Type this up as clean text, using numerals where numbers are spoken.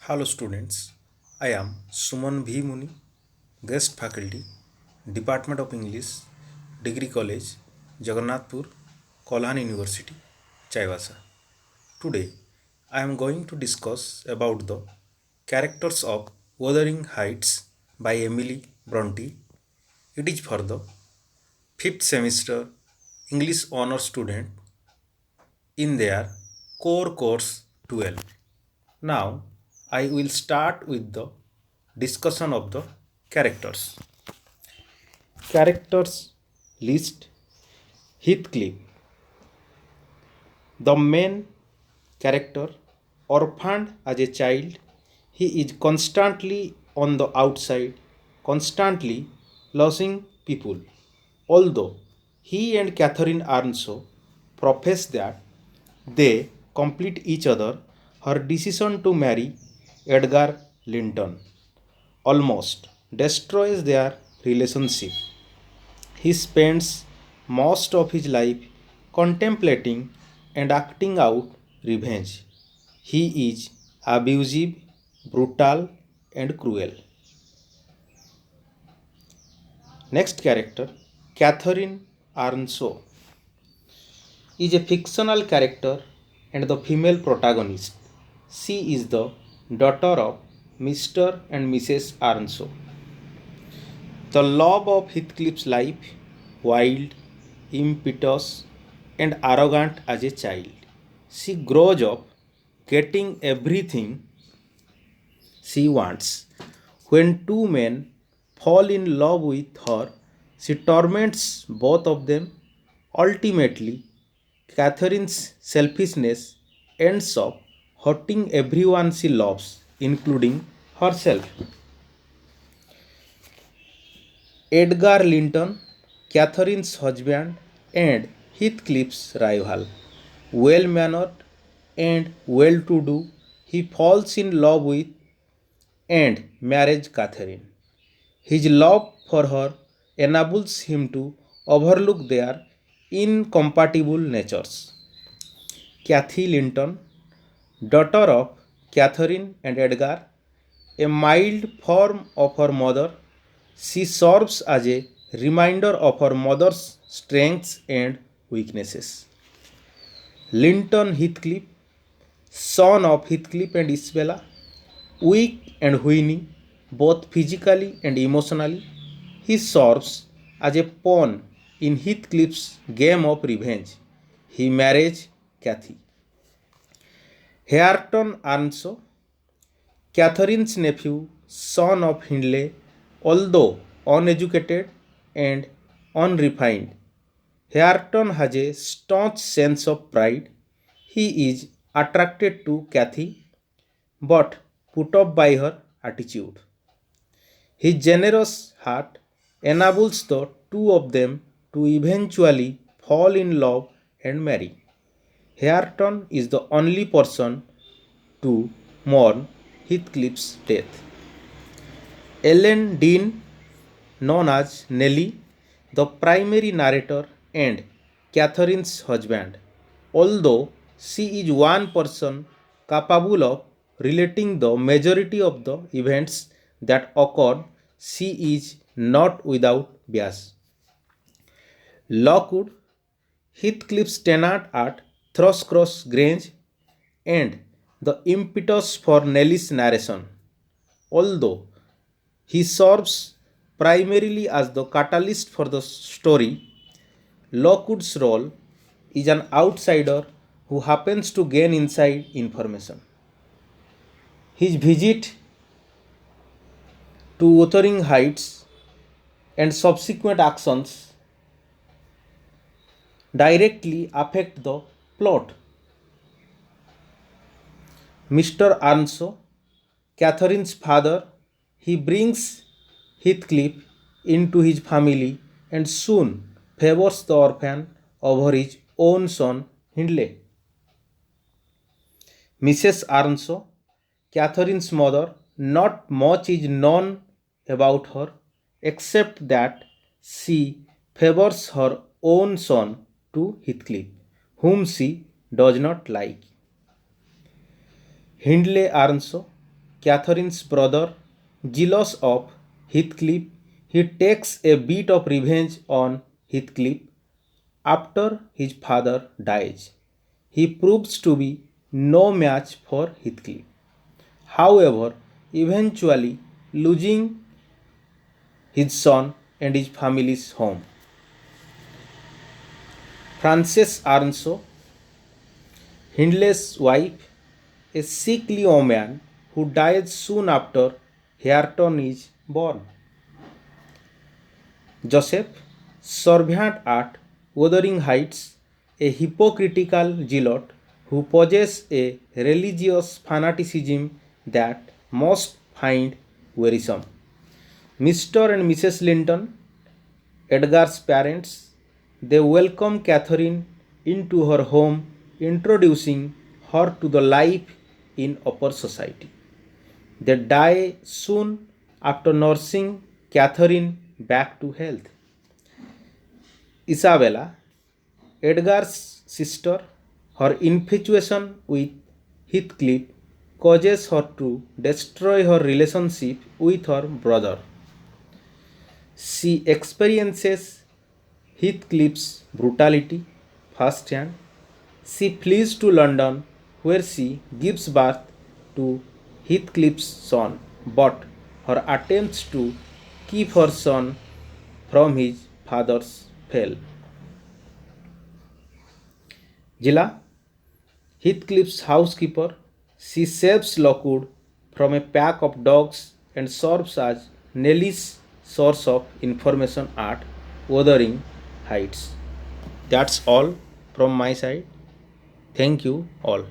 Hello students, I am Suman V. Muni, guest faculty, Department of English, Degree College, Jagannathpur, Kolhan University, Chaivasa. Today, I am going to discuss about the characters of Wuthering Heights by Emily Bronte. It is for the 5th semester English honor student in their core course 12. Now, I will start with the discussion of the characters. Characters list: Heathcliff, the main character, orphaned as a child, he is constantly on the outside, constantly losing people. Although he and Catherine Arnshaw profess that they complete each other, her decision to marry Edgar Linton almost destroys their relationship. He spends most of his life contemplating and acting out revenge. He is abusive, brutal, and cruel. Next character, Catherine Arnshaw, is a fictional character and the female protagonist. She is the daughter of Mr. and Mrs. Arnshaw. The love of Heathcliff's life, wild, impetuous, and arrogant as a child. She grows up getting everything she wants. When two men fall in love with her, she torments both of them. Ultimately, Catherine's selfishness ends up hurting everyone she loves, including herself. Edgar Linton, Catherine's husband and Heathcliff's rival. Well mannered and well to do, he falls in love with and marries Catherine. His love for her enables him to overlook their incompatible natures. Kathy Linton, daughter of Catherine and Edgar, a mild form of her mother, she serves as a reminder of her mother's strengths and weaknesses. Linton Heathcliff, son of Heathcliff and Isabella, weak and whiny, both physically and emotionally, he serves as a pawn in Heathcliff's game of revenge. He marries Cathy. Hareton Arnshaw, Catherine's nephew, son of Hindley, although uneducated and unrefined, Hareton has a staunch sense of pride. He is attracted to Cathy but put off by her attitude. His generous heart enables the two of them to eventually fall in love and marry. Hareton is the only person to mourn Heathcliff's death. Ellen Dean, known as Nellie, the primary narrator and Catherine's husband, although she is one person capable of relating the majority of the events that occur, she is not without bias. Lockwood, Heathcliff's tenant at Thrushcross Grange, and the impetus for Nellie's narration. Although he serves primarily as the catalyst for the story, Lockwood's role is an outsider who happens to gain inside information. His visit to Wuthering Heights and subsequent actions directly affect the plot. Mr. Arnshaw, Catherine's father, he brings Heathcliff into his family and soon favors the orphan over his own son Hindley. Mrs. Arnshaw, Catherine's mother, not much is known about her except that she favors her own son to Heathcliff, whom she does not like. Hindley Arnshaw, Catherine's brother, jealous of Heathcliff, he takes a bit of revenge on Heathcliff after his father dies. He proves to be no match for Heathcliff, however, eventually losing his son and his family's home. Frances Arnshaw, Hindley's wife, a sickly woman who dies soon after Hareton is born. Joseph, servant at Wuthering Heights, a hypocritical zealot who possesses a religious fanaticism that most find wearisome. Mr. and Mrs. Linton, Edgar's parents, they welcome Catherine into her home, introducing her to the life in upper society. They die soon after nursing Catherine back to health. Isabella, Edgar's sister, her infatuation with Heathcliff causes her to destroy her relationship with her brother. She experiences Heathcliff's brutality firsthand. She flees to London, where she gives birth to Heathcliff's son, but her attempts to keep her son from his father's fail. Zillah, Heathcliff's housekeeper, she saves Lockwood from a pack of dogs and serves as Nellie's source of information at Wuthering Heights. That's all from my side. Thank you all.